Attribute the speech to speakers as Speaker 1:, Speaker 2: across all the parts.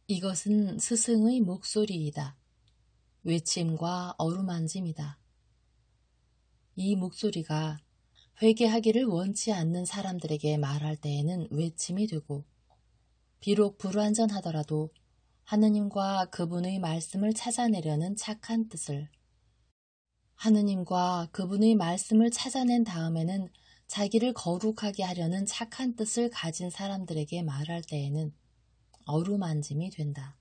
Speaker 1: 이것은 스승의 목소리이다. 외침과 어루만짐이다. 이 목소리가 회개하기를 원치 않는 사람들에게 말할 때에는 외침이 되고, 비록 불완전하더라도 하느님과 그분의 말씀을 찾아내려는 착한 뜻을, 하느님과 그분의 말씀을 찾아낸 다음에는 자기를 거룩하게 하려는 착한 뜻을 가진 사람들에게 말할 때에는 어루만짐이 된다.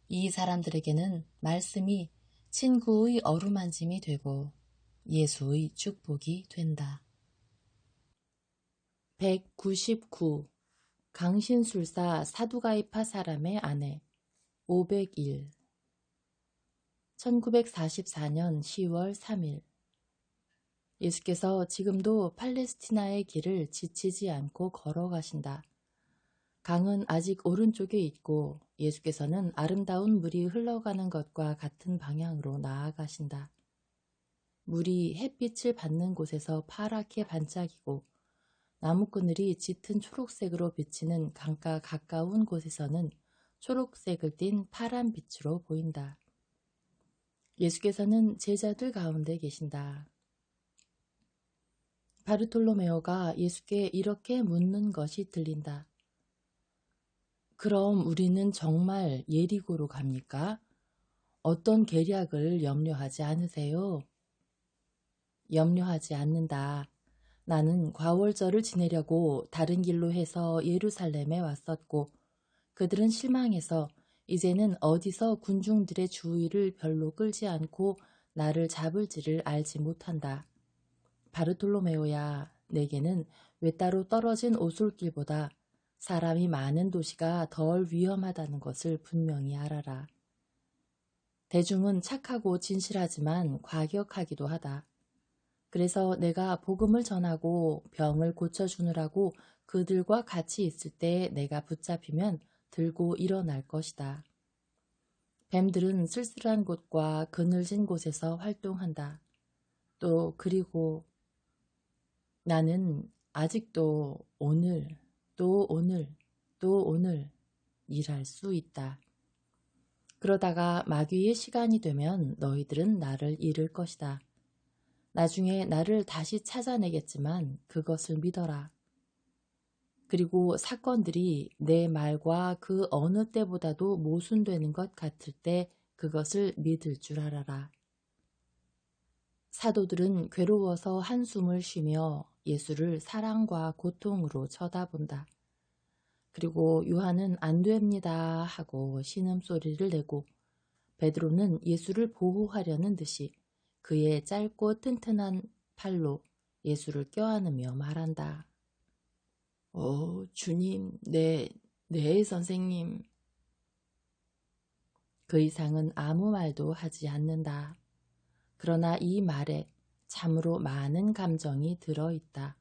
Speaker 1: 이 사람들에게는 말씀이 친구의 어루만짐이 되고 예수의 축복이 된다. 199. 강신술사 사두가이파 사람의 아내 501. 1944년 10월 3일. 예수께서 지금도 팔레스티나의 길을 지치지 않고 걸어가신다. 강은 아직 오른쪽에 있고 예수께서는 아름다운 물이 흘러가는 것과 같은 방향으로 나아가신다. 물이 햇빛을 받는 곳에서 파랗게 반짝이고 나무그늘이 짙은 초록색으로 비치는 강가 가까운 곳에서는 초록색을 띤 파란 빛으로 보인다. 예수께서는 제자들 가운데 계신다. 바르톨로메오가 예수께 이렇게 묻는 것이 들린다. 그럼 우리는 정말 예리고로 갑니까? 어떤 계략을 염려하지 않으세요? 염려하지 않는다. 나는 과월절을 지내려고 다른 길로 해서 예루살렘에 왔었고 그들은 실망해서 이제는 어디서 군중들의 주의를 별로 끌지 않고 나를 잡을지를 알지 못한다. 바르톨로메오야, 내게는 외따로 떨어진 오솔길보다 사람이 많은 도시가 덜 위험하다는 것을 분명히 알아라. 대중은 착하고 진실하지만 과격하기도 하다. 그래서 내가 복음을 전하고 병을 고쳐주느라고 그들과 같이 있을 때 내가 붙잡히면 들고 일어날 것이다. 뱀들은 쓸쓸한 곳과 그늘진 곳에서 활동한다. 또 그리고 나는 아직도 오늘, 또 오늘, 또 오늘 일할 수 있다. 그러다가 마귀의 시간이 되면 너희들은 나를 잃을 것이다. 나중에 나를 다시 찾아내겠지만 그것을 믿어라. 그리고 사건들이 내 말과 그 어느 때보다도 모순되는 것 같을 때 그것을 믿을 줄 알아라. 사도들은 괴로워서 한숨을 쉬며 예수를 사랑과 고통으로 쳐다본다. 그리고 요한은 안 됩니다 하고 신음소리를 내고 베드로는 예수를 보호하려는 듯이 그의 짧고 튼튼한 팔로 예수를 껴안으며 말한다. 주님, 네 선생님. 그 이상은 아무 말도 하지 않는다. 그러나 이 말에 참으로 많은 감정이 들어있다.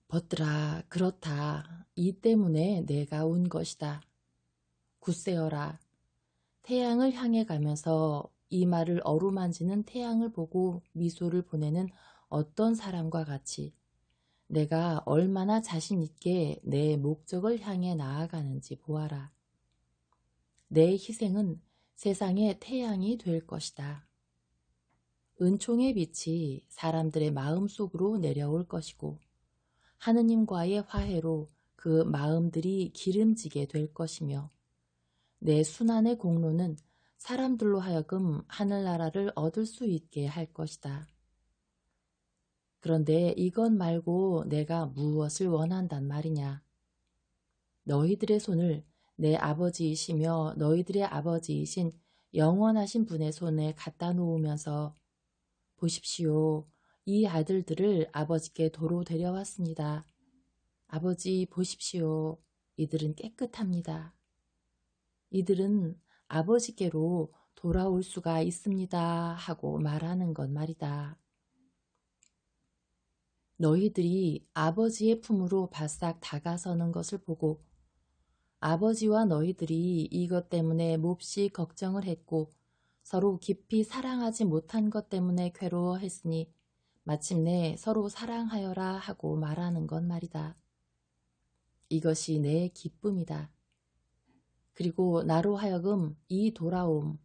Speaker 1: 벗들아, 그렇다. 이 때문에 내가 온 것이다. 굳세어라. 태양을 향해 가면서 이 말을 어루만지는 태양을 보고 미소를 보내는 어떤 사람과 같이 내가 얼마나 자신 있게 내 목적을 향해 나아가는지 보아라. 내 희생은 세상의 태양이 될 것이다. 은총의 빛이 사람들의 마음 속으로 내려올 것이고 하느님과의 화해로 그 마음들이 기름지게 될 것이며 내 순환의 공로는 사람들로 하여금 하늘나라를 얻을 수 있게 할 것이다. 그런데 이것 말고 내가 무엇을 원한단 말이냐? 너희들의 손을 내 아버지이시며 너희들의 아버지이신 영원하신 분의 손에 갖다 놓으면서 보십시오. 이 아들들을 아버지께 도로 데려왔습니다. 아버지 보십시오. 이들은 깨끗합니다. 이들은 아버지께로 돌아올 수가 있습니다 하고 말하는 것 말이다. 너희들이 아버지의 품으로 바싹 다가서는 것을 보고 아버지와 너희들이 이것 때문에 몹시 걱정을 했고 서로 깊이 사랑하지 못한 것 때문에 괴로워했으니 마침내 서로 사랑하여라 하고 말하는 것 말이다. 이것이 내 기쁨이다. 그리고 나로 하여금 이 돌아옴,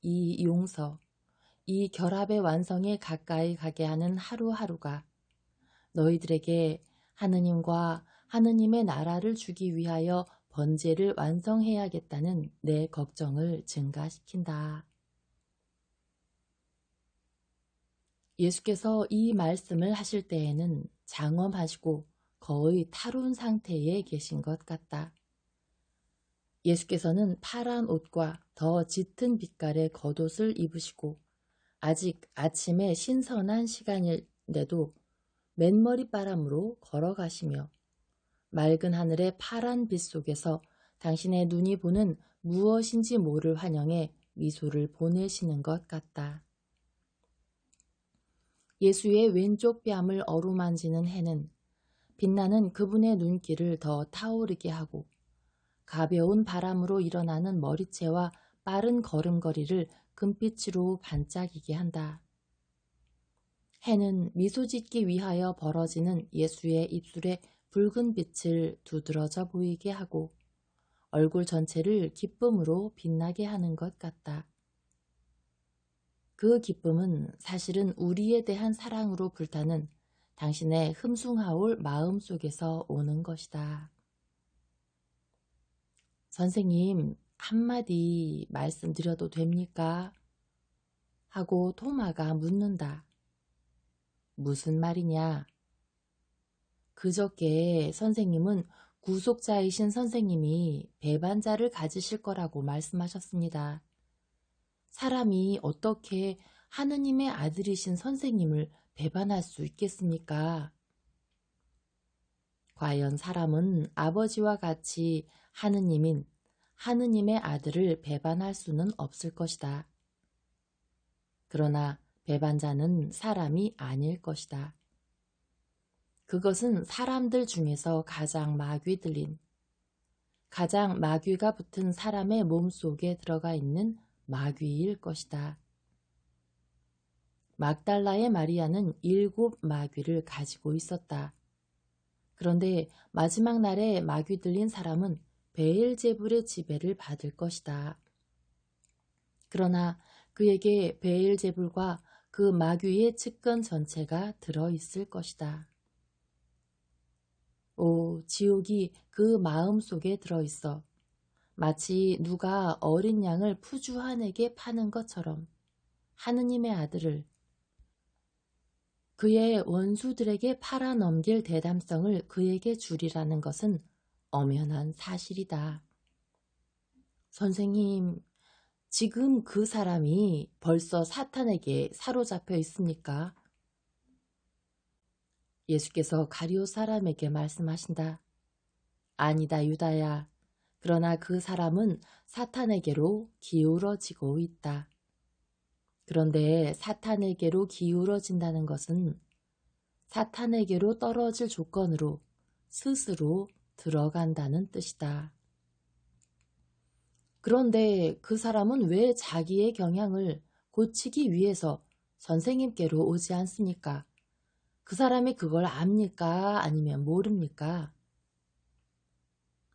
Speaker 1: 이 용서, 이 결합의 완성에 가까이 가게 하는 하루하루가 너희들에게 하느님과 하느님의 나라를 주기 위하여 번제를 완성해야겠다는 내 걱정을 증가시킨다. 예수께서 이 말씀을 하실 때에는 장엄하시고 거의 탈운 상태에 계신 것 같다. 예수께서는 파란 옷과 더 짙은 빛깔의 겉옷을 입으시고 아직 아침의 신선한 시간인데도 맨머리바람으로 걸어가시며 맑은 하늘의 파란 빛 속에서 당신의 눈이 보는 무엇인지 모를 환영에 미소를 보내시는 것 같다. 예수의 왼쪽 뺨을 어루만지는 해는 빛나는 그분의 눈길을 더 타오르게 하고 가벼운 바람으로 일어나는 머리채와 빠른 걸음걸이를 금빛으로 반짝이게 한다. 해는 미소 짓기 위하여 벌어지는 예수의 입술에 붉은 빛을 두드러져 보이게 하고 얼굴 전체를 기쁨으로 빛나게 하는 것 같다. 그 기쁨은 사실은 우리에 대한 사랑으로 불타는 당신의 흠숭하올 마음 속에서 오는 것이다. 선생님, 한마디 말씀드려도 됩니까? 하고 토마가 묻는다. 무슨 말이냐? 그저께 선생님은 구속자이신 선생님이 배반자를 가지실 거라고 말씀하셨습니다. 사람이 어떻게 하느님의 아들이신 선생님을 배반할 수 있겠습니까? 과연 사람은 아버지와 같이 하느님인 하느님의 아들을 배반할 수는 없을 것이다. 그러나 배반자는 사람이 아닐 것이다. 그것은 사람들 중에서 가장 마귀 들린, 가장 마귀가 붙은 사람의 몸속에 들어가 있는 마귀일 것이다. 막달라의 마리아는 7 마귀를 가지고 있었다. 그런데 마지막 날에 마귀 들린 사람은 베엘제불의 지배를 받을 것이다. 그러나 그에게 베엘제불과 그 마귀의 측근 전체가 들어있을 것이다. 오, 지옥이 그 마음 속에 들어있어 마치 누가 어린 양을 푸주한에게 파는 것처럼 하느님의 아들을 그의 원수들에게 팔아넘길 대담성을 그에게 주리라는 것은 엄연한 사실이다. 선생님, 지금 그 사람이 벌써 사탄에게 사로잡혀 있습니까? 예수께서 가룟 사람에게 말씀하신다. 아니다, 유다야. 그러나 그 사람은 사탄에게로 기울어지고 있다. 그런데 사탄에게로 기울어진다는 것은 사탄에게로 떨어질 조건으로 스스로 들어간다는 뜻이다. 그런데 그 사람은 왜 자기의 경향을 고치기 위해서 선생님께로 오지 않습니까? 그 사람이 그걸 압니까? 아니면 모릅니까?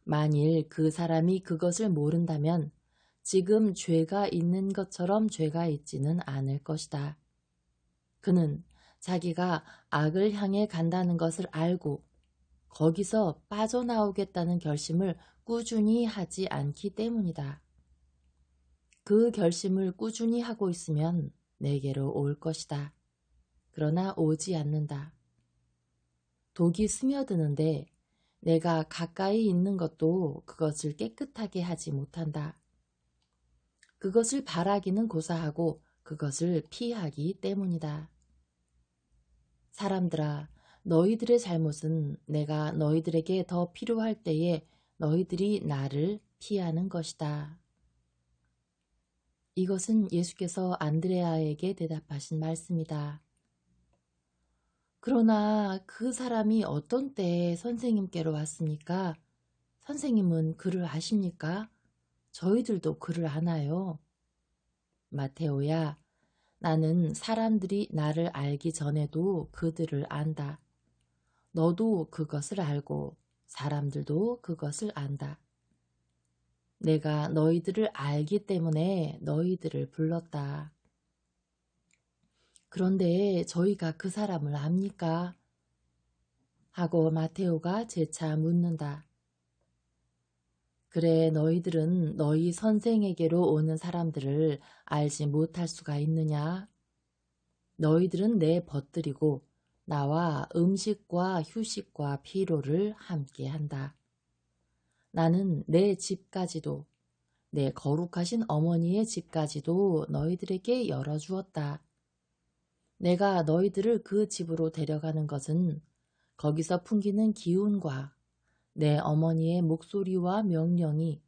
Speaker 1: 만일 그 사람이 그것을 모른다면 지금 죄가 있는 것처럼 죄가 있지는 않을 것이다. 그는 자기가 악을 향해 간다는 것을 알고 거기서 빠져나오겠다는 결심을 꾸준히 하지 않기 때문이다. 그 결심을 꾸준히 하고 있으면 내게로 올 것이다. 그러나 오지 않는다. 독이 스며드는데 내가 가까이 있는 것도 그것을 깨끗하게 하지 못한다. 그것을 바라기는 고사하고 그것을 피하기 때문이다. 사람들아, 너희들의 잘못은 내가 너희들에게 더 필요할 때에 너희들이 나를 피하는 것이다. 이것은 예수께서 안드레아에게 대답하신 말씀이다. 그러나 그 사람이 어떤 때에 선생님께로 왔습니까? 선생님은 그를 아십니까? 저희들도 그를 아나요. 마테오야, 나는 사람들이 나를 알기 전에도 그들을 안다. 너도 그것을 알고 사람들도 그것을 안다. 내가 너희들을 알기 때문에 너희들을 불렀다. 그런데 저희가 그 사람을 압니까? 하고 마테오가 재차 묻는다. 그래, 너희들은 너희 선생에게로 오는 사람들을 알지 못할 수가 있느냐? 너희들은 내 벗들이고 나와 음식과 휴식과 피로를 함께 한다. 나는 내 집까지도, 내 거룩하신 어머니의 집까지도 너희들에게 열어주었다. 내가 너희들을 그 집으로 데려가는 것은 거기서 풍기는 기운과 내 어머니의 목소리와 명령이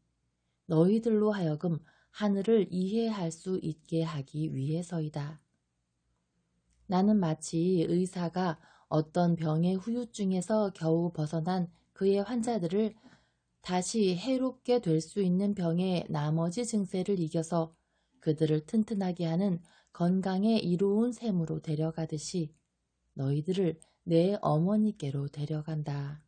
Speaker 1: 너희들로 하여금 하늘을 이해할 수 있게 하기 위해서이다. 나는 마치 의사가 어떤 병의 후유증에서 겨우 벗어난 그의 환자들을 다시 해롭게 될 수 있는 병의 나머지 증세를 이겨서 그들을 튼튼하게 하는 건강에 이로운 샘으로 데려가듯이 너희들을 내 어머니께로 데려간다.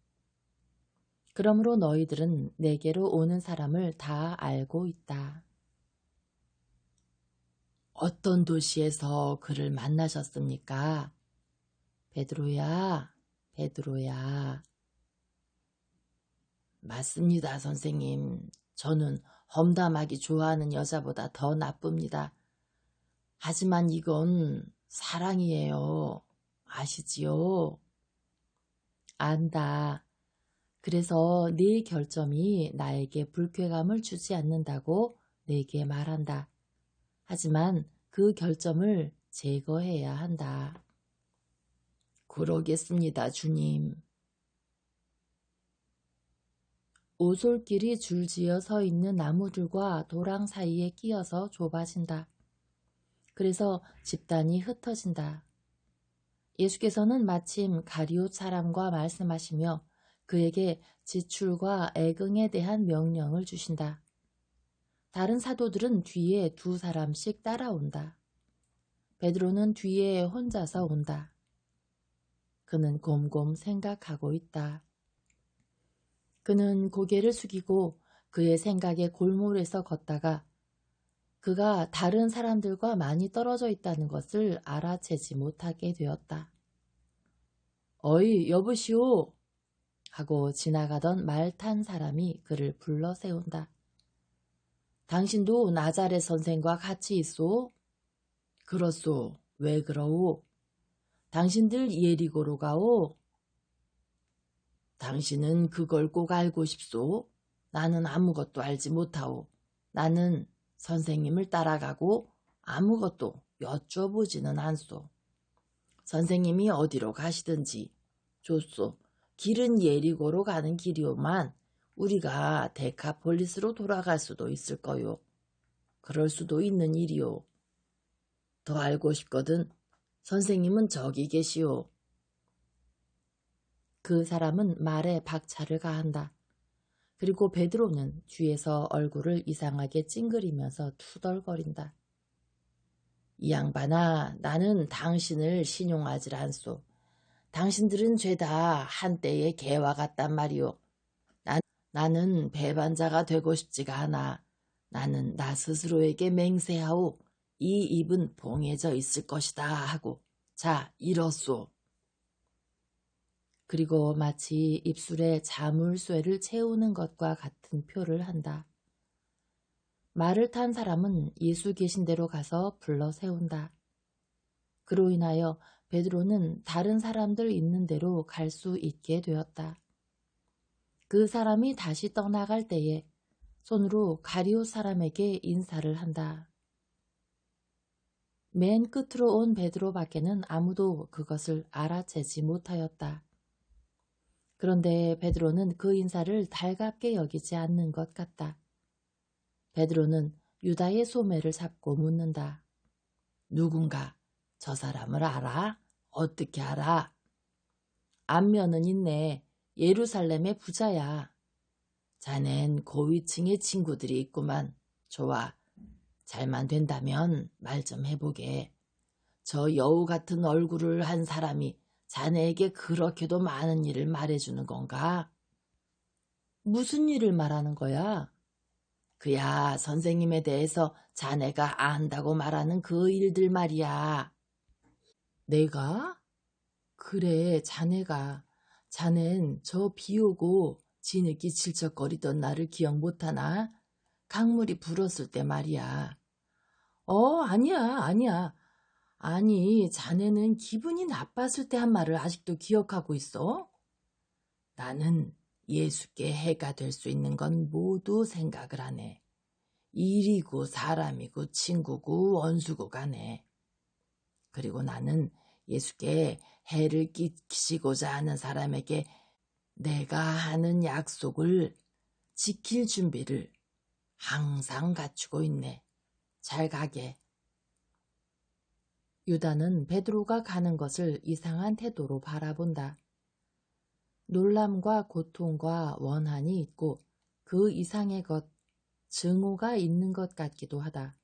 Speaker 1: 그러므로 너희들은 내게로 오는 사람을 다 알고 있다. 어떤 도시에서 그를 만나셨습니까? 베드로야, 베드로야. 맞습니다, 선생님. 저는 험담하기 좋아하는 여자보다 더 나쁩니다. 하지만 이건 사랑이에요. 아시지요? 안다. 그래서 네 결점이 나에게 불쾌감을 주지 않는다고 내게 말한다. 하지만 그 결점을 제거해야 한다. 그러겠습니다, 주님. 오솔길이 줄지어 서 있는 나무들과 도랑 사이에 끼어서 좁아진다. 그래서 집단이 흩어진다. 예수께서는 마침 가룟 사람과 말씀하시며 그에게 지출과 애긍에 대한 명령을 주신다. 다른 사도들은 뒤에 두 사람씩 따라온다. 베드로는 뒤에 혼자서 온다. 그는 곰곰 생각하고 있다. 그는 고개를 숙이고 그의 생각에 골몰해서 걷다가 그가 다른 사람들과 많이 떨어져 있다는 것을 알아채지 못하게 되었다. 어이, 여보시오! 하고 지나가던 말 탄 사람이 그를 불러 세운다. 당신도 나자렛 선생과 같이 있소? 그렇소. 왜 그러오? 당신들 예리고로 가오? 당신은 그걸 꼭 알고 싶소? 나는 아무것도 알지 못하오. 나는 선생님을 따라가고 아무것도 여쭤보지는 않소. 선생님이 어디로 가시든지 좋소. 길은 예리고로 가는 길이오만 우리가 데카폴리스로 돌아갈 수도 있을 거요. 그럴 수도 있는 일이요. 더 알고 싶거든. 선생님은 저기 계시오. 그 사람은 말에 박차를 가한다. 그리고 베드로는 뒤에서 얼굴을 이상하게 찡그리면서 투덜거린다. 이 양반아, 나는 당신을 신용하질 않소. 당신들은 죄다 한때의 개와 같단 말이오. 나는 배반자가 되고 싶지가 않아. 나는 나 스스로에게 맹세하오. 이 입은 봉해져 있을 것이다 하고. 자, 이렇소. 그리고 마치 입술에 자물쇠를 채우는 것과 같은 표를 한다. 말을 탄 사람은 예수 계신 대로 가서 불러 세운다. 그로 인하여 베드로는 다른 사람들 있는 대로 갈 수 있게 되었다. 그 사람이 다시 떠나갈 때에 손으로 가룟 사람에게 인사를 한다. 맨 끝으로 온 베드로 밖에는 아무도 그것을 알아채지 못하였다. 그런데 베드로는 그 인사를 달갑게 여기지 않는 것 같다. 베드로는 유다의 소매를 잡고 묻는다. 누군가 저 사람을 알아? 어떻게 알아? 안면은 있네. 예루살렘의 부자야. 자넨 고위층의 친구들이 있구만. 좋아. 잘만 된다면 말 좀 해보게. 저 여우 같은 얼굴을 한 사람이 자네에게 그렇게도 많은 일을 말해주는 건가? 무슨 일을 말하는 거야? 그야 선생님에 대해서 자네가 안다고 말하는 그 일들 말이야. 내가? 그래, 자넨 저 비 오고 지느끼 질척거리던 나를 기억 못하나? 강물이 불었을 때 말이야. 아니야. 아니, 자네는 기분이 나빴을 때 한 말을 아직도 기억하고 있어? 나는 예수께 해가 될 수 있는 건 모두 생각을 하네. 일이고 사람이고 친구고 원수고 간에. 그리고 나는 예수께 해를 끼치고자 하는 사람에게 내가 하는 약속을 지킬 준비를 항상 갖추고 있네. 잘 가게. 유다는 베드로가 가는 것을 이상한 태도로 바라본다. 놀람과 고통과 원한이 있고 그 이상의 것, 증오가 있는 것 같기도 하다.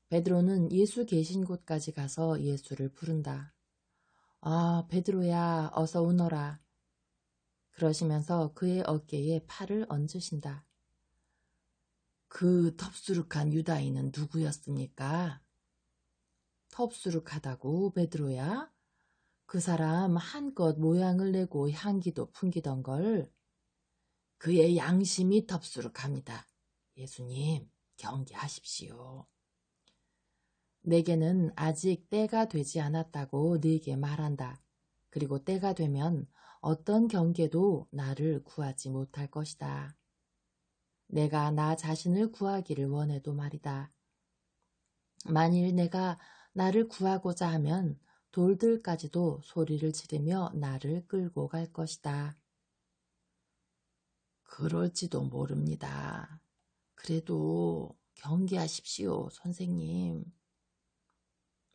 Speaker 1: 베드로는 예수 계신 곳까지 가서 예수를 부른다. 아, 베드로야, 어서 오너라. 그러시면서 그의 어깨에 팔을 얹으신다. 그 텁수룩한 유다인은 누구였습니까? 텁수룩하다고, 베드로야? 그 사람 한껏 모양을 내고 향기도 풍기던 걸. 그의 양심이 텁수룩합니다. 예수님, 경계하십시오. 내게는 아직 때가 되지 않았다고 네게 말한다. 그리고 때가 되면 어떤 경계도 나를 구하지 못할 것이다. 내가 나 자신을 구하기를 원해도 말이다. 만일 내가 나를 구하고자 하면 돌들까지도 소리를 지르며 나를 끌고 갈 것이다. 그럴지도 모릅니다. 그래도 경계하십시오, 선생님.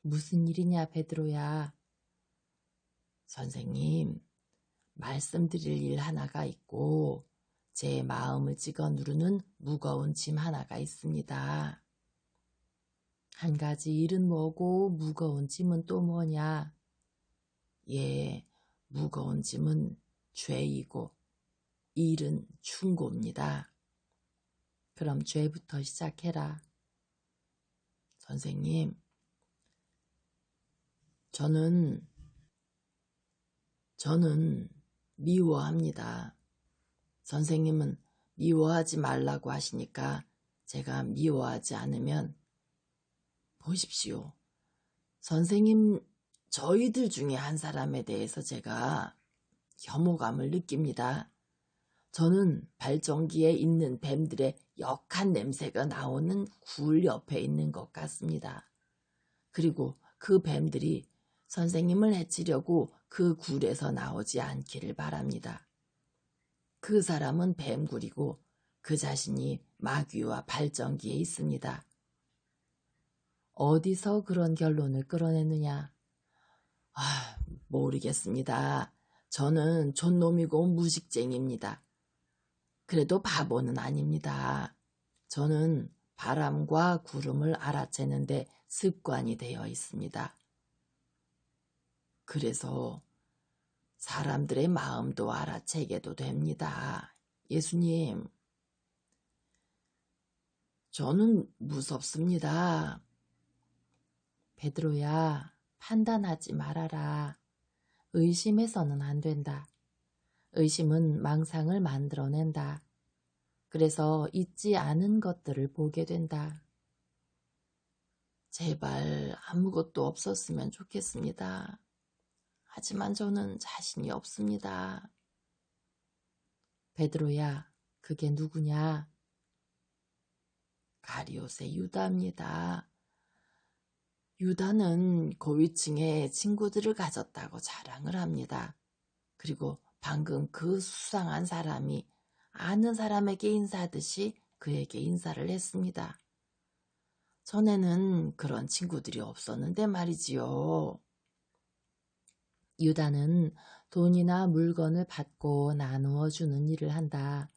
Speaker 1: 무슨 일이냐, 베드로야. 선생님, 말씀드릴 일 하나가 있고 제 마음을 찍어 누르는 무거운 짐 하나가 있습니다. 한 가지 일은 뭐고 무거운 짐은 또 뭐냐? 예, 무거운 짐은 죄이고 일은 충고입니다. 그럼 죄부터 시작해라. 선생님, 저는 미워합니다. 선생님은 미워하지 말라고 하시니까 제가 미워하지 않으면 보십시오. 선생님, 저희들 중에 한 사람에 대해서 제가 혐오감을 느낍니다. 저는 발전기에 있는 뱀들의 역한 냄새가 나오는 굴 옆에 있는 것 같습니다. 그리고 그 뱀들이 선생님을 해치려고 그 굴에서 나오지 않기를 바랍니다. 그 사람은 뱀굴이고 그 자신이 마귀와 발전기에 있습니다. 어디서 그런 결론을 끌어내느냐? 모르겠습니다. 저는 촌놈이고 무식쟁이입니다. 그래도 바보는 아닙니다. 저는 바람과 구름을 알아채는데 습관이 되어 있습니다. 그래서 사람들의 마음도 알아채게도 됩니다. 예수님, 저는 무섭습니다. 베드로야, 판단하지 말아라. 의심해서는 안 된다. 의심은 망상을 만들어낸다. 그래서 있지 않은 것들을 보게 된다. 제발 아무것도 없었으면 좋겠습니다. 하지만 저는 자신이 없습니다. 베드로야, 그게 누구냐? 가리옷의 유다입니다. 유다는 고위층의 친구들을 가졌다고 자랑을 합니다. 그리고 방금 그 수상한 사람이 아는 사람에게 인사하듯이 그에게 인사를 했습니다. 전에는 그런 친구들이 없었는데 말이지요. 유다는 돈이나 물건을 받고 나누어 주는 일을 한다.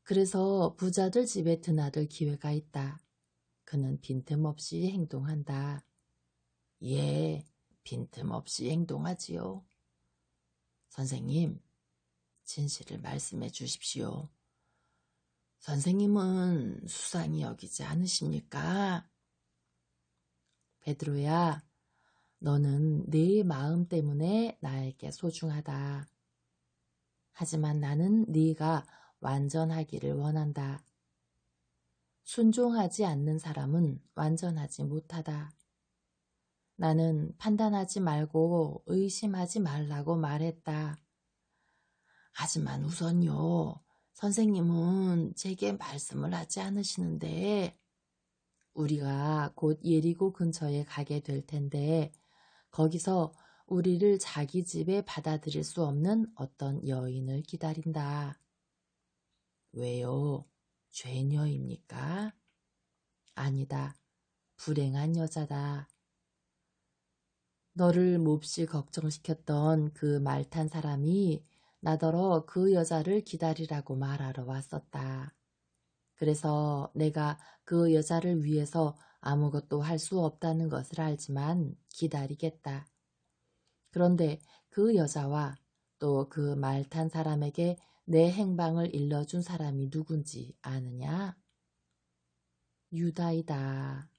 Speaker 1: 그래서 부자들 집에 드나들 기회가 있다. 그는 빈틈없이 행동한다. 예, 빈틈없이 행동하지요. 선생님, 진실을 말씀해 주십시오. 선생님은 수상히 여기지 않으십니까? 베드로야, 너는 네 마음 때문에 나에게 소중하다. 하지만 나는 네가 완전하기를 원한다. 순종하지 않는 사람은 완전하지 못하다. 나는 판단하지 말고 의심하지 말라고 말했다. 하지만 우선요, 선생님은 제게 말씀을 하지 않으시는데 우리가 곧 예리고 근처에 가게 될 텐데 거기서 우리를 자기 집에 받아들일 수 없는 어떤 여인을 기다린다. 왜요? 죄녀입니까? 아니다. 불행한 여자다. 너를 몹시 걱정시켰던 그 말 탄 사람이 나더러 그 여자를 기다리라고 말하러 왔었다. 그래서 내가 그 여자를 위해서 아무것도 할 수 없다는 것을 알지만 기다리겠다. 그런데 그 여자와 또 그 말 탄 사람에게 내 행방을 일러준 사람이 누군지 아느냐? 유다이다.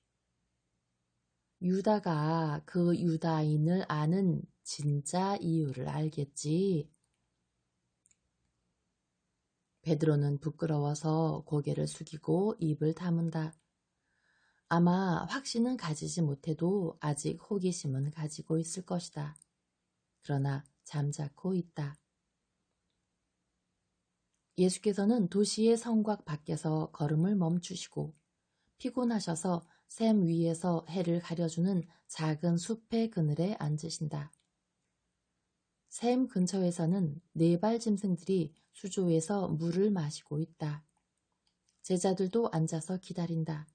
Speaker 1: 유다가 그 유다인을 아는 진짜 이유를 알겠지. 베드로는 부끄러워서 고개를 숙이고 입을 다문다. 아마 확신은 가지지 못해도 아직 호기심은 가지고 있을 것이다. 그러나 잠자코 있다. 예수께서는 도시의 성곽 밖에서 걸음을 멈추시고 피곤하셔서 샘 위에서 해를 가려주는 작은 숲의 그늘에 앉으신다. 샘 근처에서는 네발 짐승들이 수조에서 물을 마시고 있다. 제자들도 앉아서 기다린다.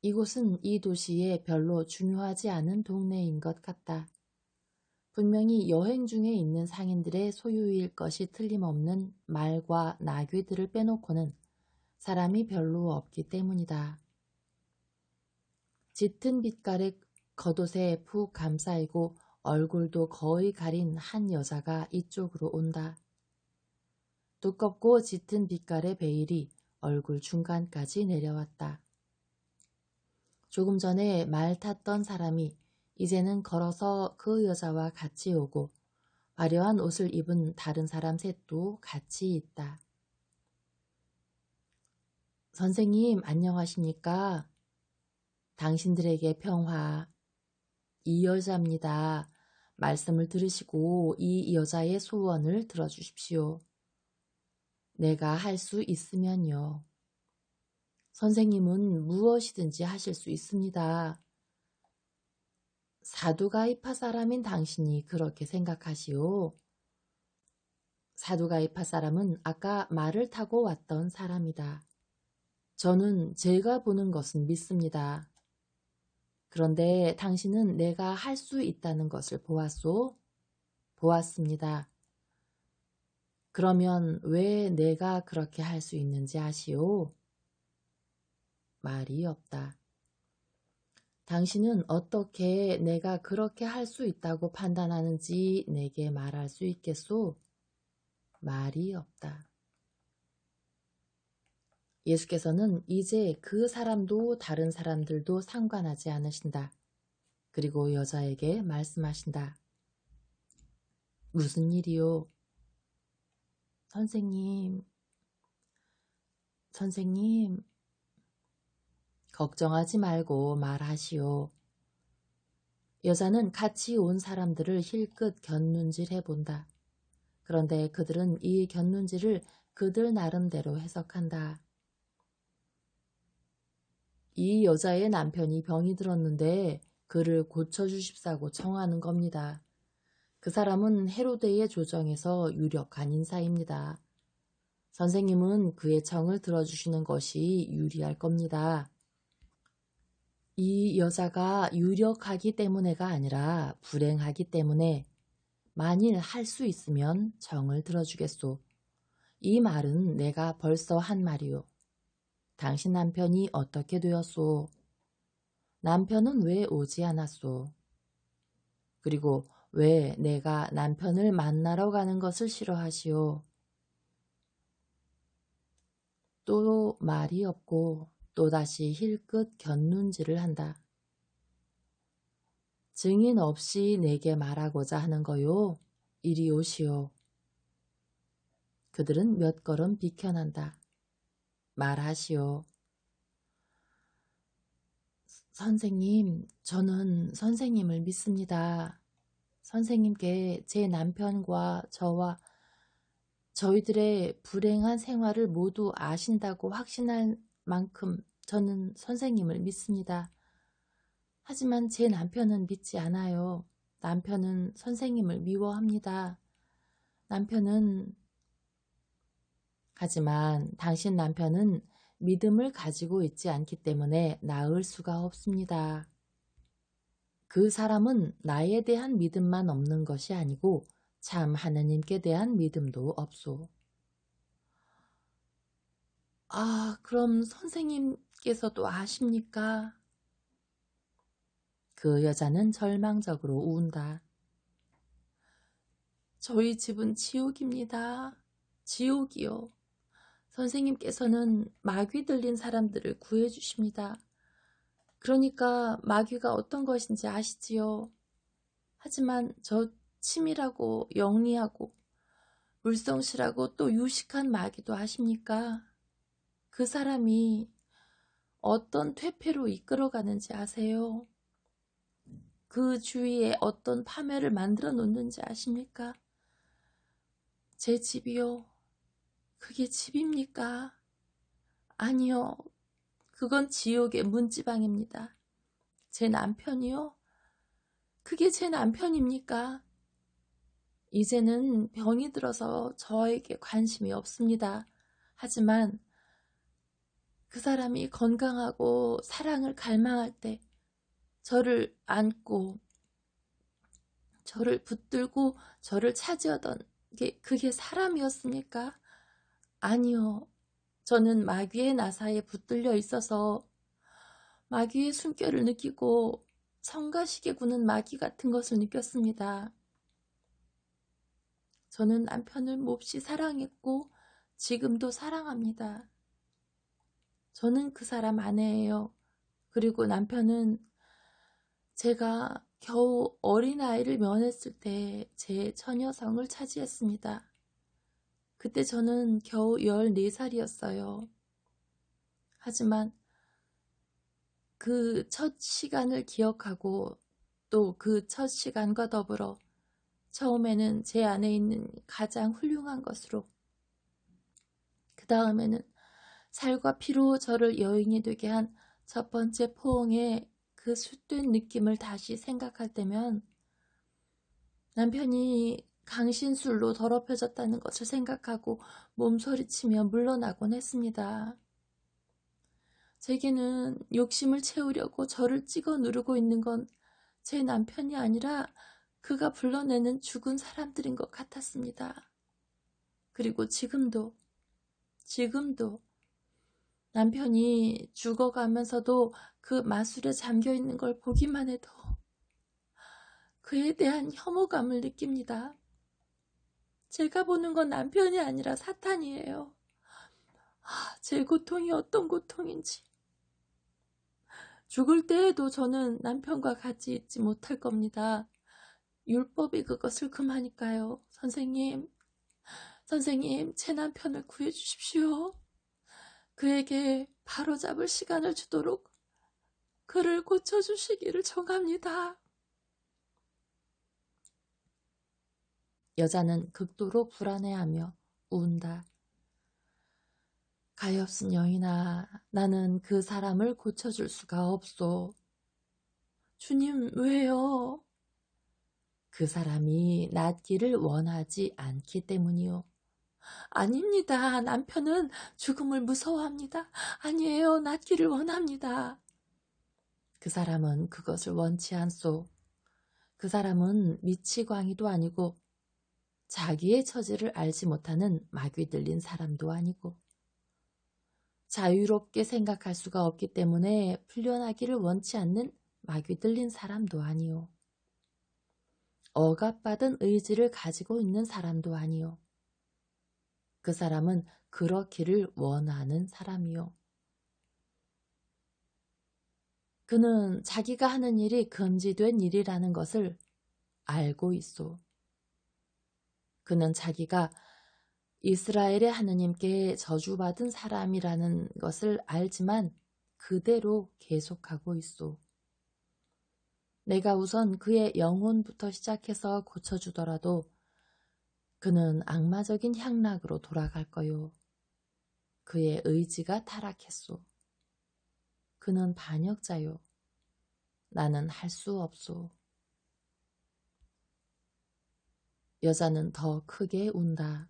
Speaker 1: 이곳은 이 도시에 별로 중요하지 않은 동네인 것 같다. 분명히 여행 중에 있는 상인들의 소유일 것이 틀림없는 말과 나귀들을 빼놓고는 사람이 별로 없기 때문이다. 짙은 빛깔의 겉옷에 푹 감싸이고 얼굴도 거의 가린 한 여자가 이쪽으로 온다. 두껍고 짙은 빛깔의 베일이 얼굴 중간까지 내려왔다. 조금 전에 말 탔던 사람이 이제는 걸어서 그 여자와 같이 오고 화려한 옷을 입은 다른 사람 셋도 같이 있다. 선생님, 안녕하십니까? 당신들에게 평화. 이 여자입니다. 말씀을 들으시고 이 여자의 소원을 들어주십시오. 내가 할 수 있으면요. 선생님은 무엇이든지 하실 수 있습니다. 사두가이파 사람인 당신이 그렇게 생각하시오. 사두가이파 사람은 아까 말을 타고 왔던 사람이다. 저는 제가 보는 것은 믿습니다. 그런데 당신은 내가 할 수 있다는 것을 보았소? 보았습니다. 그러면 왜 내가 그렇게 할 수 있는지 아시오? 말이 없다. 당신은 어떻게 내가 그렇게 할 수 있다고 판단하는지 내게 말할 수 있겠소? 말이 없다. 예수께서는 이제 그 사람도 다른 사람들도 상관하지 않으신다. 그리고 여자에게 말씀하신다. 무슨 일이요? 선생님, 선생님, 걱정하지 말고 말하시오. 여자는 같이 온 사람들을 힐끗 곁눈질 해본다. 그런데 그들은 이 곁눈질을 그들 나름대로 해석한다. 이 여자의 남편이 병이 들었는데 그를 고쳐주십사고 청하는 겁니다. 그 사람은 헤로데의 조정에서 유력한 인사입니다. 선생님은 그의 청을 들어주시는 것이 유리할 겁니다. 이 여자가 유력하기 때문에가 아니라 불행하기 때문에 만일 할 수 있으면 정을 들어주겠소. 이 말은 내가 벌써 한 말이오. 당신 남편이 어떻게 되었소? 남편은 왜 오지 않았소? 그리고 왜 내가 남편을 만나러 가는 것을 싫어하시오? 또 말이 없고 또다시 힐끗 곁눈질을 한다. 증인 없이 내게 말하고자 하는 거요. 이리 오시오. 그들은 몇 걸음 비켜난다. 말하시오. 선생님, 저는 선생님을 믿습니다. 선생님께 제 남편과 저와 저희들의 불행한 생활을 모두 아신다고 확신할 만큼 저는 선생님을 믿습니다. 하지만 제 남편은 믿지 않아요. 남편은 선생님을 미워합니다. 하지만 당신 남편은 믿음을 가지고 있지 않기 때문에 나을 수가 없습니다. 그 사람은 나에 대한 믿음만 없는 것이 아니고 참 하느님께 대한 믿음도 없소. 아, 그럼 선생님께서도 아십니까? 그 여자는 절망적으로 운다. 저희 집은 지옥입니다. 지옥이요. 선생님께서는 마귀 들린 사람들을 구해주십니다. 그러니까 마귀가 어떤 것인지 아시지요. 하지만 저 치밀하고 영리하고 물성실하고 또 유식한 마귀도 아십니까? 그 사람이 어떤 퇴폐로 이끌어가는지 아세요? 그 주위에 어떤 파멸을 만들어 놓는지 아십니까? 제 집이요. 그게 집입니까? 아니요. 그건 지옥의 문지방입니다. 제 남편이요? 그게 제 남편입니까? 이제는 병이 들어서 저에게 관심이 없습니다. 하지만 그 사람이 건강하고 사랑을 갈망할 때 저를 안고 저를 붙들고 저를 차지하던 게 그게 사람이었습니까? 아니요. 저는 마귀의 나사에 붙들려 있어서 마귀의 숨결을 느끼고 성가시게 구는 마귀 같은 것을 느꼈습니다. 저는 남편을 몹시 사랑했고 지금도 사랑합니다. 저는 그 사람 아내예요. 그리고 남편은 제가 겨우 어린아이를 면했을 때 제 처녀성을 차지했습니다. 그때 저는 겨우 14살이었어요. 하지만 그 첫 시간을 기억하고 또 그 첫 시간과 더불어 처음에는 제 안에 있는 가장 훌륭한 것으로 그 다음에는 살과 피로 저를 여인이 되게 한 첫 번째 포옹의 그 쇳된 느낌을 다시 생각할 때면 남편이 강신술로 더럽혀졌다는 것을 생각하고 몸서리치며 물러나곤 했습니다. 제게는 욕심을 채우려고 저를 찍어 누르고 있는 건 제 남편이 아니라 그가 불러내는 죽은 사람들인 것 같았습니다. 그리고 지금도 남편이 죽어가면서도 그 마술에 잠겨 있는 걸 보기만 해도 그에 대한 혐오감을 느낍니다. 제가 보는 건 남편이 아니라 사탄이에요. 제 고통이 어떤 고통인지. 죽을 때에도 저는 남편과 같이 있지 못할 겁니다. 율법이 그것을 금하니까요. 선생님, 제 남편을 구해주십시오. 그에게 바로잡을 시간을 주도록 그를 고쳐주시기를 청합니다. 여자는 극도로 불안해하며 운다. 가엾은 여인아, 나는 그 사람을 고쳐줄 수가 없소. 주님, 왜요? 그 사람이 낫기를 원하지 않기 때문이요. 아닙니다. 남편은 죽음을 무서워합니다. 아니에요. 낫기를 원합니다. 그 사람은 그것을 원치 않소. 그 사람은 미치광이도 아니고 자기의 처지를 알지 못하는 마귀 들린 사람도 아니고 자유롭게 생각할 수가 없기 때문에 풀려나기를 원치 않는 마귀 들린 사람도 아니요. 억압받은 의지를 가지고 있는 사람도 아니요. 그 사람은 그렇기를 원하는 사람이요. 그는 자기가 하는 일이 금지된 일이라는 것을 알고 있소. 그는 자기가 이스라엘의 하느님께 저주받은 사람이라는 것을 알지만 그대로 계속하고 있소. 내가 우선 그의 영혼부터 시작해서 고쳐주더라도 그는 악마적인 향락으로 돌아갈 거요. 그의 의지가 타락했소. 그는 반역자요. 나는 할 수 없소. 여자는 더 크게 운다.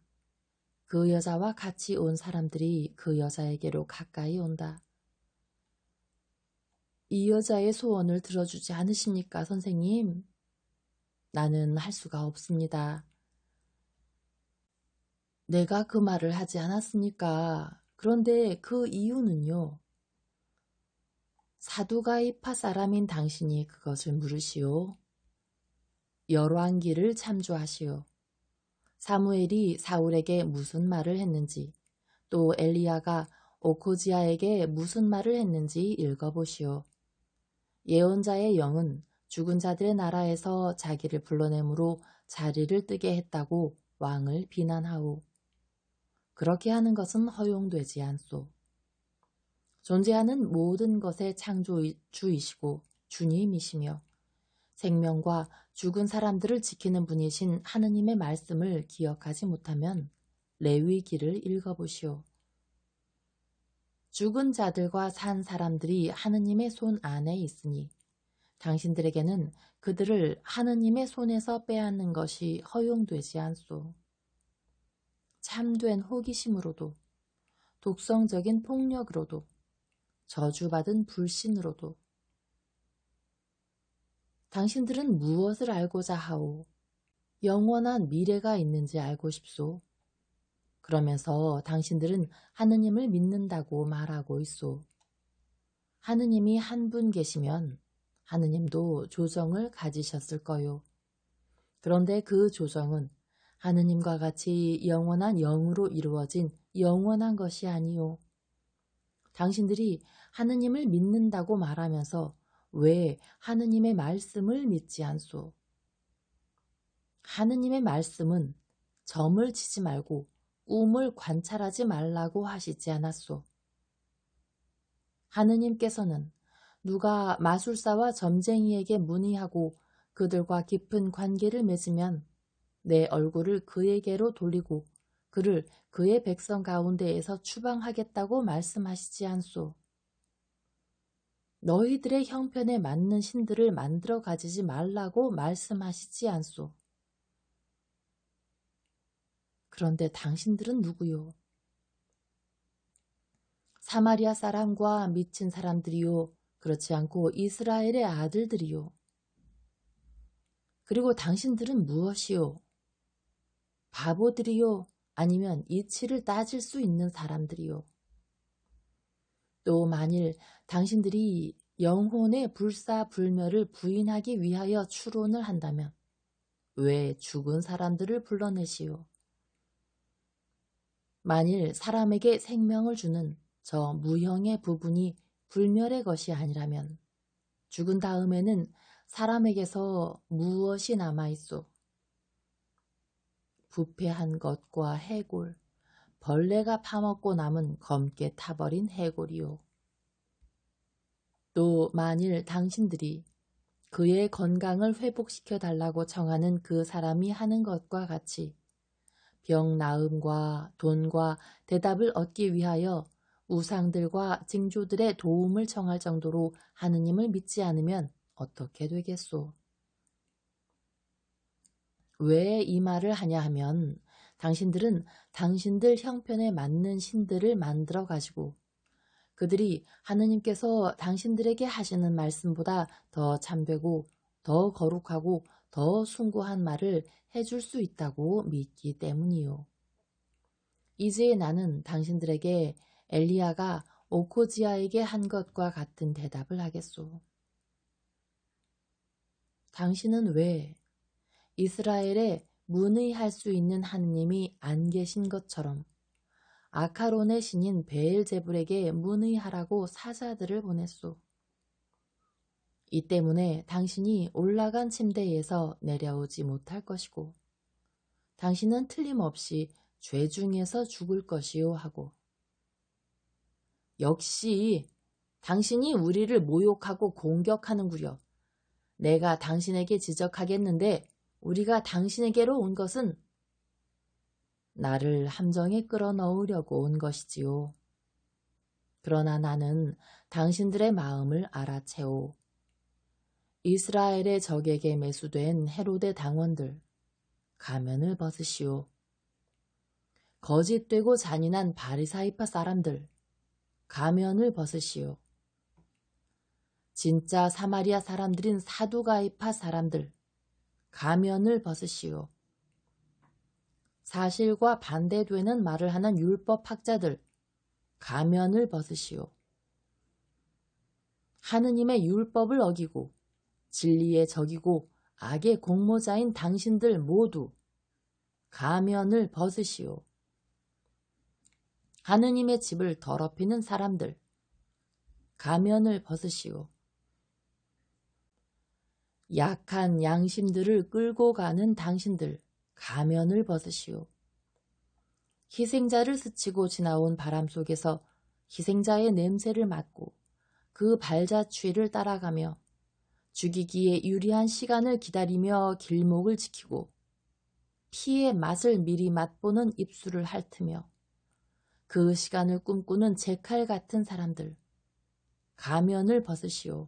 Speaker 1: 그 여자와 같이 온 사람들이 그 여자에게로 가까이 온다. 이 여자의 소원을 들어주지 않으십니까, 선생님? 나는 할 수가 없습니다. 내가 그 말을 하지 않았습니까? 그런데 그 이유는요. 사두가이파 사람인 당신이 그것을 물으시오. 열왕기를 참조하시오. 사무엘이 사울에게 무슨 말을 했는지, 또 엘리야가 오코지야에게 무슨 말을 했는지 읽어보시오. 예언자의 영은 죽은 자들의 나라에서 자기를 불러내므로 자리를 뜨게 했다고 왕을 비난하오. 그렇게 하는 것은 허용되지 않소. 존재하는 모든 것의 창조주이시고 주님이시며 생명과 죽은 사람들을 지키는 분이신 하느님의 말씀을 기억하지 못하면 레위기를 읽어보시오. 죽은 자들과 산 사람들이 하느님의 손 안에 있으니 당신들에게는 그들을 하느님의 손에서 빼앗는 것이 허용되지 않소. 참된 호기심으로도 독성적인 폭력으로도 저주받은 불신으로도 당신들은 무엇을 알고자 하오? 영원한 미래가 있는지 알고 싶소. 그러면서 당신들은 하느님을 믿는다고 말하고 있소. 하느님이 한 분 계시면 하느님도 조정을 가지셨을 거요. 그런데 그 조정은 하느님과 같이 영원한 영으로 이루어진 영원한 것이 아니요. 당신들이 하느님을 믿는다고 말하면서 왜 하느님의 말씀을 믿지 않소? 하느님의 말씀은 점을 치지 말고 꿈을 관찰하지 말라고 하시지 않았소. 하느님께서는 누가 마술사와 점쟁이에게 문의하고 그들과 깊은 관계를 맺으면 내 얼굴을 그에게로 돌리고 그를 그의 백성 가운데에서 추방하겠다고 말씀하시지 않소. 너희들의 형편에 맞는 신들을 만들어 가지지 말라고 말씀하시지 않소. 그런데 당신들은 누구요? 사마리아 사람과 미친 사람들이요. 그렇지 않고 이스라엘의 아들들이요. 그리고 당신들은 무엇이요? 바보들이요? 아니면 이치를 따질 수 있는 사람들이요? 또 만일 당신들이 영혼의 불사불멸을 부인하기 위하여 추론을 한다면 왜 죽은 사람들을 불러내시오? 만일 사람에게 생명을 주는 저 무형의 부분이 불멸의 것이 아니라면 죽은 다음에는 사람에게서 무엇이 남아있소? 부패한 것과 해골, 벌레가 파먹고 남은 검게 타버린 해골이요. 또 만일 당신들이 그의 건강을 회복시켜 달라고 청하는 그 사람이 하는 것과 같이 병 나음과 돈과 대답을 얻기 위하여 우상들과 징조들의 도움을 청할 정도로 하느님을 믿지 않으면 어떻게 되겠소? 왜 이 말을 하냐 하면 당신들은 당신들 형편에 맞는 신들을 만들어 가지고 그들이 하느님께서 당신들에게 하시는 말씀보다 더 참되고 더 거룩하고 더 숭고한 말을 해줄 수 있다고 믿기 때문이요. 이제 나는 당신들에게 엘리야가 오코지야에게 한 것과 같은 대답을 하겠소. 당신은 왜 이스라엘에 문의할 수 있는 하느님이 안 계신 것처럼 아카론의 신인 베엘제불에게 문의하라고 사자들을 보냈소. 이 때문에 당신이 올라간 침대에서 내려오지 못할 것이고 당신은 틀림없이 죄 중에서 죽을 것이요 하고 역시 당신이 우리를 모욕하고 공격하는구려. 내가 당신에게 지적하겠는데 우리가 당신에게로 온 것은 나를 함정에 끌어넣으려고 온 것이지요. 그러나 나는 당신들의 마음을 알아채오. 이스라엘의 적에게 매수된 헤로데 당원들, 가면을 벗으시오. 거짓되고 잔인한 바리사이파 사람들, 가면을 벗으시오. 진짜 사마리아 사람들인 사두가이파 사람들, 가면을 벗으시오. 사실과 반대되는 말을 하는 율법학자들, 가면을 벗으시오. 하느님의 율법을 어기고 진리의 적이고 악의 공모자인 당신들 모두 가면을 벗으시오. 하느님의 집을 더럽히는 사람들, 가면을 벗으시오. 약한 양심들을 끌고 가는 당신들, 가면을 벗으시오. 희생자를 스치고 지나온 바람 속에서 희생자의 냄새를 맡고 그 발자취를 따라가며 죽이기에 유리한 시간을 기다리며 길목을 지키고 피의 맛을 미리 맛보는 입술을 핥으며 그 시간을 꿈꾸는 제칼 같은 사람들, 가면을 벗으시오.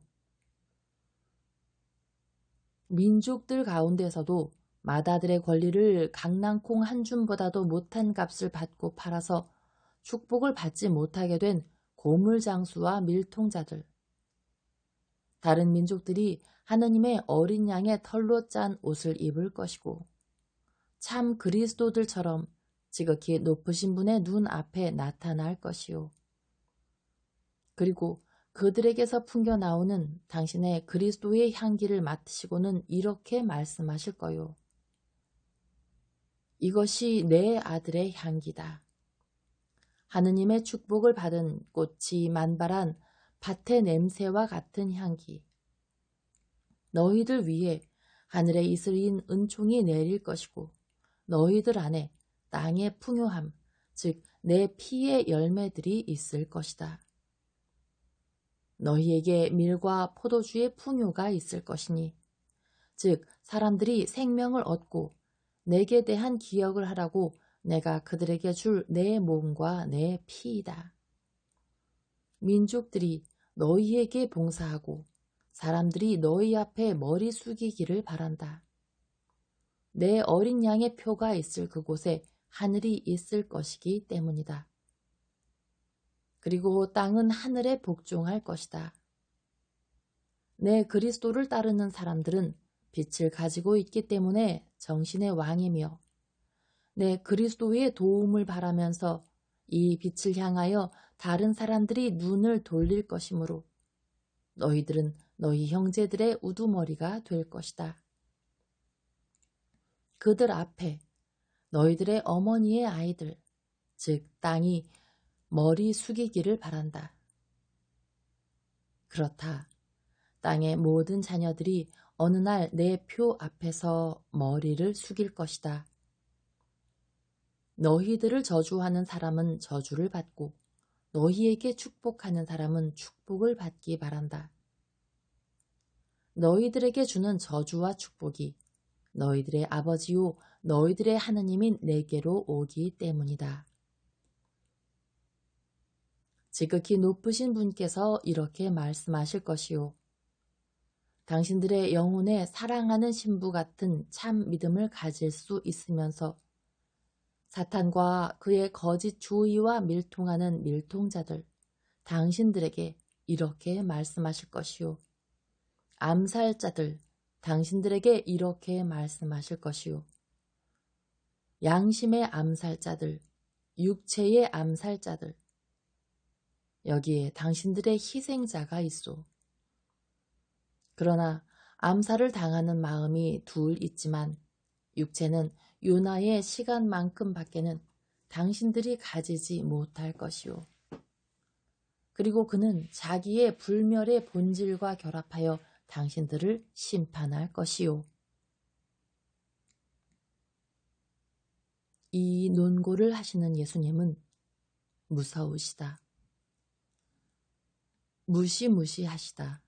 Speaker 1: 민족들 가운데서도 마다들의 권리를 강낭콩 한 줌보다도 못한 값을 받고 팔아서 축복을 받지 못하게 된 고물장수와 밀통자들. 다른 민족들이 하느님의 어린 양의 털로 짠 옷을 입을 것이고 참 그리스도들처럼 지극히 높으신 분의 눈 앞에 나타날 것이요. 그리고 그들에게서 풍겨나오는 당신의 그리스도의 향기를 맡으시고는 이렇게 말씀하실 거요. 이것이 내 아들의 향기다. 하느님의 축복을 받은 꽃이 만발한 밭의 냄새와 같은 향기. 너희들 위에 하늘에 이슬인 은총이 내릴 것이고 너희들 안에 땅의 풍요함, 즉 내 피의 열매들이 있을 것이다. 너희에게 밀과 포도주의 풍요가 있을 것이니 즉 사람들이 생명을 얻고 내게 대한 기억을 하라고 내가 그들에게 줄 내 몸과 내 피이다. 민족들이 너희에게 봉사하고 사람들이 너희 앞에 머리 숙이기를 바란다. 내 어린 양의 표가 있을 그곳에 하늘이 있을 것이기 때문이다. 그리고 땅은 하늘에 복종할 것이다. 내 그리스도를 따르는 사람들은 빛을 가지고 있기 때문에 정신의 왕이며 내 그리스도의 도움을 바라면서 이 빛을 향하여 다른 사람들이 눈을 돌릴 것이므로 너희들은 너희 형제들의 우두머리가 될 것이다. 그들 앞에 너희들의 어머니의 아이들, 즉 땅이 머리 숙이기를 바란다. 그렇다. 땅의 모든 자녀들이 어느 날 내 표 앞에서 머리를 숙일 것이다. 너희들을 저주하는 사람은 저주를 받고 너희에게 축복하는 사람은 축복을 받기 바란다. 너희들에게 주는 저주와 축복이 너희들의 아버지요 너희들의 하느님인 내게로 오기 때문이다. 지극히 높으신 분께서 이렇게 말씀하실 것이요. 당신들의 영혼에 사랑하는 신부 같은 참 믿음을 가질 수 있으면서 사탄과 그의 거짓 주의와 밀통하는 밀통자들, 당신들에게 이렇게 말씀하실 것이요. 암살자들, 당신들에게 이렇게 말씀하실 것이요. 양심의 암살자들, 육체의 암살자들, 여기에 당신들의 희생자가 있소. 그러나 암살을 당하는 마음이 둘 있지만 육체는 요나의 시간만큼 밖에는 당신들이 가지지 못할 것이요. 그리고 그는 자기의 불멸의 본질과 결합하여 당신들을 심판할 것이요. 이 논고를 하시는 예수님은 무서우시다. 무시무시하시다.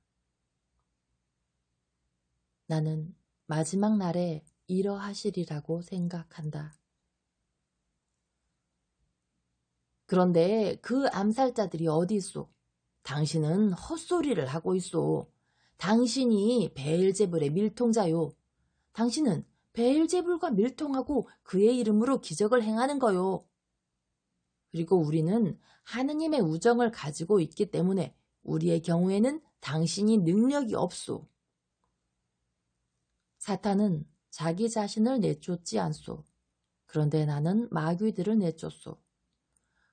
Speaker 1: 나는 마지막 날에 이러하시리라고 생각한다. 그런데 그 암살자들이 어디 있어? 당신은 헛소리를 하고 있어. 당신이 베엘제불의 밀통자요. 당신은 베엘제불과 밀통하고 그의 이름으로 기적을 행하는 거요. 그리고 우리는 하느님의 우정을 가지고 있기 때문에 우리의 경우에는 당신이 능력이 없소. 사탄은 자기 자신을 내쫓지 않소. 그런데 나는 마귀들을 내쫓소.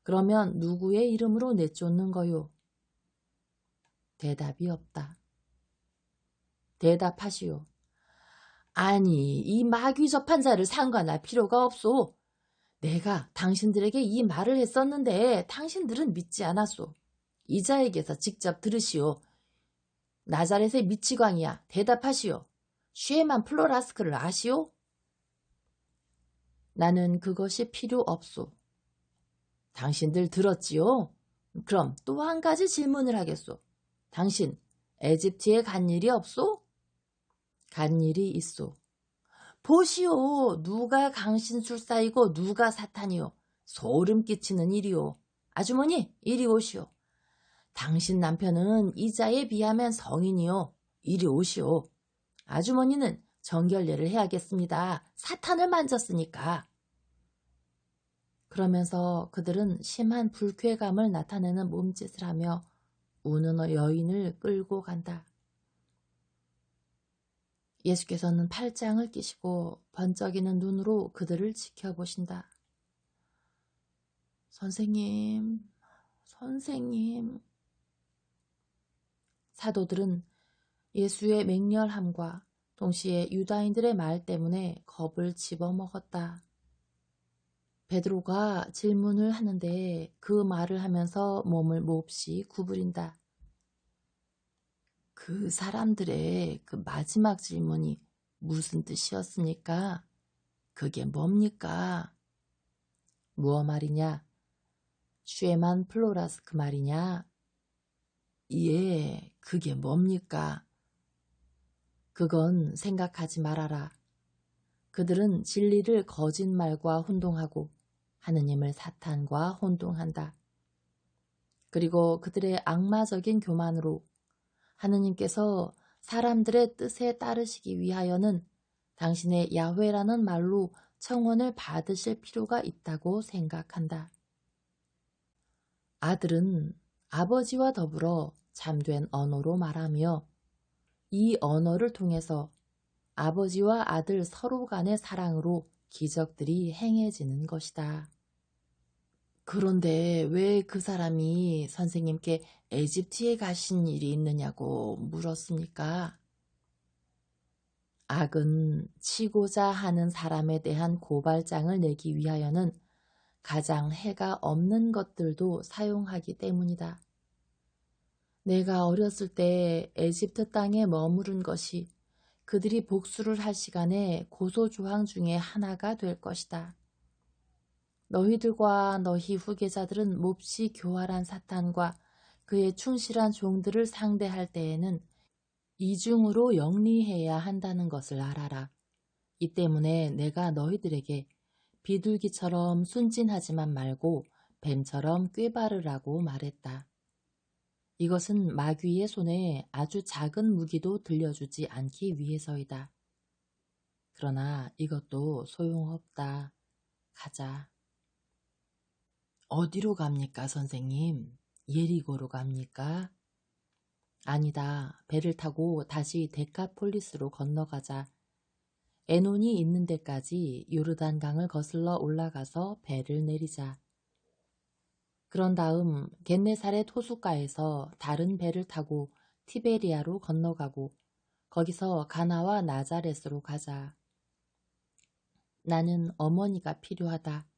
Speaker 1: 그러면 누구의 이름으로 내쫓는 거요? 대답이 없다. 대답하시오. 아니, 이 마귀 접한 자를 상관할 필요가 없소. 내가 당신들에게 이 말을 했었는데 당신들은 믿지 않았소. 이자에게서 직접 들으시오. 나자렛의 미치광이야. 대답하시오. 쉐만 플로라스크를 아시오? 나는 그것이 필요 없소. 당신들 들었지요? 그럼 또 한 가지 질문을 하겠소. 당신 에집트에 간 일이 없소? 간 일이 있소. 보시오. 누가 강신술사이고 누가 사탄이요. 소름 끼치는 일이요. 아주머니 이리 오시오. 당신 남편은 이자에 비하면 성인이요. 이리 오시오. 아주머니는 정결례를 해야겠습니다. 사탄을 만졌으니까. 그러면서 그들은 심한 불쾌감을 나타내는 몸짓을 하며 우는 여인을 끌고 간다. 예수께서는 팔짱을 끼시고 번쩍이는 눈으로 그들을 지켜보신다. 선생님, 선생님. 사도들은 예수의 맹렬함과 동시에 유다인들의 말 때문에 겁을 집어먹었다. 베드로가 질문을 하는데 그 말을 하면서 몸을 몹시 구부린다. 그 사람들의 그 마지막 질문이 무슨 뜻이었습니까? 그게 뭡니까? 무엇 말이냐? 쉐만 플로라스 그 말이냐? 예, 그게 뭡니까? 그건 생각하지 말아라. 그들은 진리를 거짓말과 혼동하고 하느님을 사탄과 혼동한다. 그리고 그들의 악마적인 교만으로 하느님께서 사람들의 뜻에 따르시기 위하여는 당신의 야훼라는 말로 청원을 받으실 필요가 있다고 생각한다. 아들은 아버지와 더불어 참된 언어로 말하며 이 언어를 통해서 아버지와 아들 서로 간의 사랑으로 기적들이 행해지는 것이다. 그런데 왜 그 사람이 선생님께 에집트에 가신 일이 있느냐고 물었습니까? 악은 치고자 하는 사람에 대한 고발장을 내기 위하여는 가장 해가 없는 것들도 사용하기 때문이다. 내가 어렸을 때 에집트 땅에 머무른 것이 그들이 복수를 할 시간에 고소조항 중에 하나가 될 것이다. 너희들과 너희 후계자들은 몹시 교활한 사탄과 그의 충실한 종들을 상대할 때에는 이중으로 영리해야 한다는 것을 알아라. 이 때문에 내가 너희들에게 비둘기처럼 순진하지만 말고 뱀처럼 꾀바르라고 말했다. 이것은 마귀의 손에 아주 작은 무기도 들려주지 않기 위해서이다. 그러나 이것도 소용없다. 가자. 어디로 갑니까, 선생님? 예리고로 갑니까? 아니다. 배를 타고 다시 데카폴리스로 건너가자. 에논이 있는 데까지 요르단강을 거슬러 올라가서 배를 내리자. 그런 다음 겟네사렛 호숫가에서 다른 배를 타고 티베리아로 건너가고 거기서 가나와 나자렛으로 가자. 나는 어머니가 필요하다.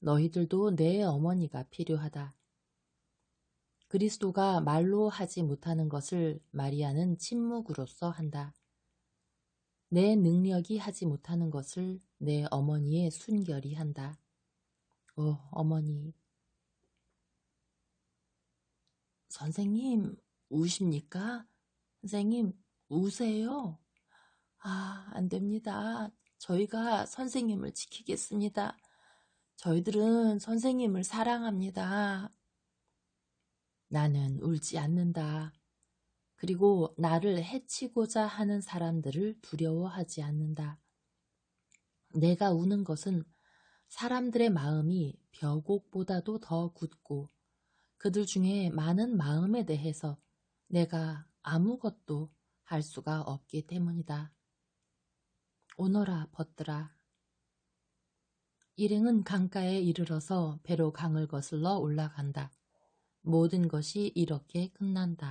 Speaker 1: 너희들도 내 어머니가 필요하다. 그리스도가 말로 하지 못하는 것을 마리아는 침묵으로써 한다. 내 능력이 하지 못하는 것을 내 어머니의 순결이 한다. 어머니. 선생님, 우십니까? 선생님, 우세요? 안 됩니다. 저희가 선생님을 지키겠습니다. 저희들은 선생님을 사랑합니다. 나는 울지 않는다. 그리고 나를 해치고자 하는 사람들을 두려워하지 않는다. 내가 우는 것은 사람들의 마음이 벼곡보다도 더 굳고 그들 중에 많은 마음에 대해서 내가 아무것도 할 수가 없기 때문이다. 오너라 벗들아. 일행은 강가에 이르러서 배로 강을 거슬러 올라간다. 모든 것이 이렇게 끝난다.